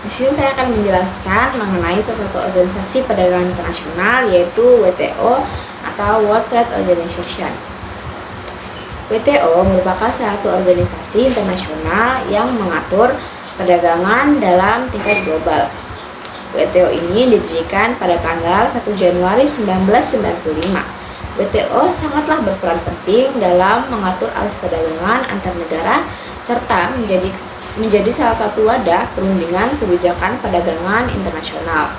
Di sini saya akan menjelaskan mengenai salah satu organisasi perdagangan internasional, yaitu WTO atau World Trade Organization. WTO merupakan salah satu organisasi internasional yang mengatur perdagangan dalam tingkat global. WTO ini didirikan pada tanggal 1 Januari 1995. WTO sangatlah berperan penting dalam mengatur arus perdagangan antar negara serta menjadi salah satu wadah perundingan kebijakan perdagangan internasional.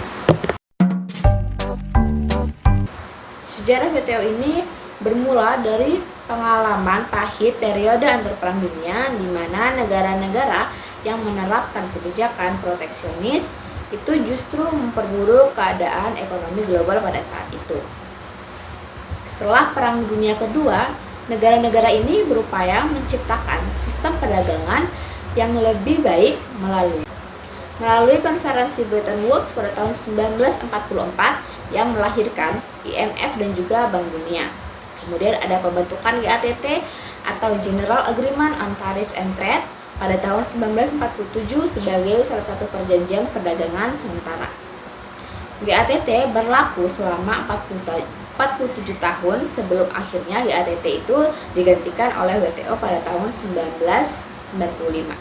Sejarah WTO ini bermula dari pengalaman pahit periode antar perang dunia, di mana negara-negara yang menerapkan kebijakan proteksionis itu justru memperburuk keadaan ekonomi global pada saat itu. Setelah Perang Dunia Kedua, negara-negara ini berupaya menciptakan sistem perdagangan yang lebih baik melalui konferensi Bretton Woods pada tahun 1944 yang melahirkan IMF dan juga Bank Dunia. Kemudian ada pembentukan GATT atau General Agreement on Tariffs and Trade pada tahun 1947 sebagai salah satu perjanjian perdagangan sementara. GATT berlaku selama 47 tahun sebelum akhirnya GATT itu digantikan oleh WTO pada tahun 1995.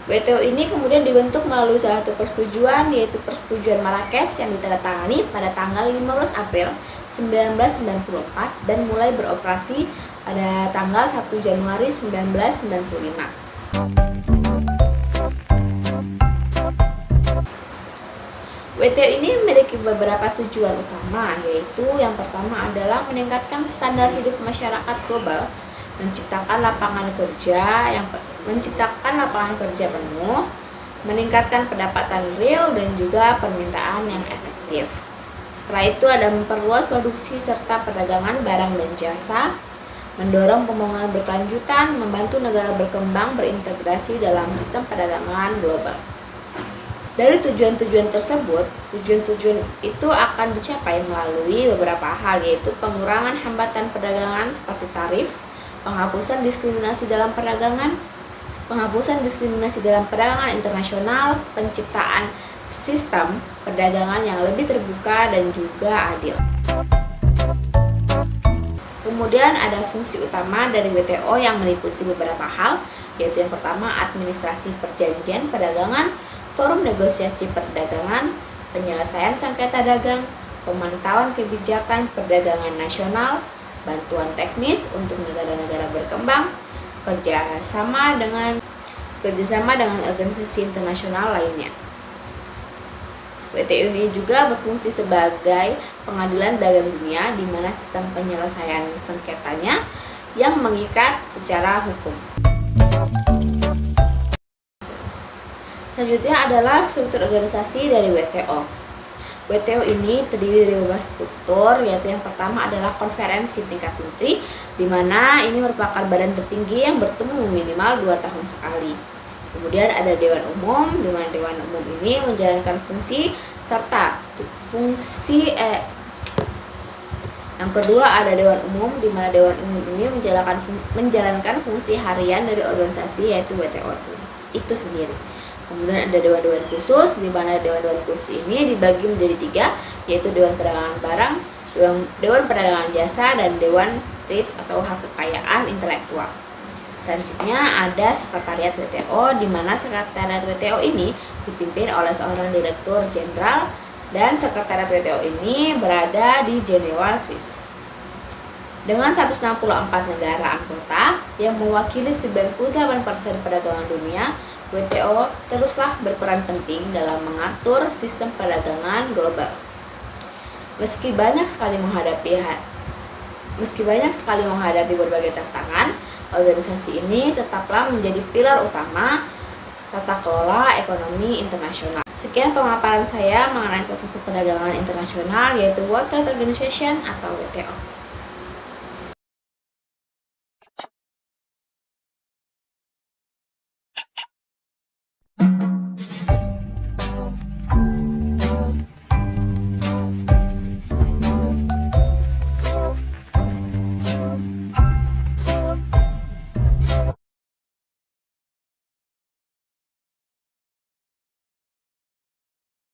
WTO ini kemudian dibentuk melalui salah satu persetujuan, yaitu Persetujuan Marrakesh yang ditandatangani pada tanggal 15 April 1994 dan mulai beroperasi pada tanggal 1 Januari 1995. WTO ini memiliki beberapa tujuan utama, yaitu yang pertama adalah meningkatkan standar hidup masyarakat global, menciptakan lapangan kerja penuh, meningkatkan pendapatan real dan juga permintaan yang efektif. Setelah itu ada memperluas produksi serta perdagangan barang dan jasa, mendorong pembangunan berkelanjutan, membantu negara berkembang berintegrasi dalam sistem perdagangan global. Dari tujuan-tujuan tersebut, tujuan-tujuan itu akan dicapai melalui beberapa hal, yaitu pengurangan hambatan perdagangan seperti tarif, penghapusan diskriminasi dalam perdagangan internasional, penciptaan sistem perdagangan yang lebih terbuka dan juga adil. Kemudian ada fungsi utama dari WTO yang meliputi beberapa hal, yaitu yang pertama administrasi perjanjian perdagangan, forum negosiasi perdagangan, penyelesaian sengketa dagang, pemantauan kebijakan perdagangan nasional, bantuan teknis untuk negara-negara berkembang, kerjasama dengan organisasi internasional lainnya. WTO ini juga berfungsi sebagai pengadilan dagang dunia, di mana sistem penyelesaian sengketanya yang mengikat secara hukum. Selanjutnya adalah struktur organisasi dari WTO. WTO ini terdiri dari beberapa struktur, yaitu yang pertama adalah konferensi tingkat menteri, di mana ini merupakan badan tertinggi yang bertemu minimal 2 tahun sekali. Kemudian ada Dewan Umum, di mana Dewan Umum ini menjalankan fungsi yang kedua ada Dewan Umum, di mana Dewan Umum ini menjalankan fungsi harian dari organisasi, yaitu WTO itu sendiri. Kemudian ada dewan-dewan khusus, di mana dewan-dewan khusus ini dibagi menjadi 3, yaitu Dewan Perdagangan Barang, Dewan Perdagangan Jasa, dan Dewan TRIPS atau Hak Kekayaan Intelektual. Selanjutnya ada Sekretariat WTO, di mana Sekretariat WTO ini dipimpin oleh seorang Direktur Jenderal, dan Sekretariat WTO ini berada di Jenewa, Swiss. Dengan 164 negara anggota yang mewakili 98% perdagangan dunia, WTO teruslah berperan penting dalam mengatur sistem perdagangan global. Meski banyak sekali menghadapi berbagai tantangan, organisasi ini tetaplah menjadi pilar utama tata kelola ekonomi internasional. Sekian pemaparan saya mengenai salah satu perdagangan internasional, yaitu World Trade Organization atau WTO.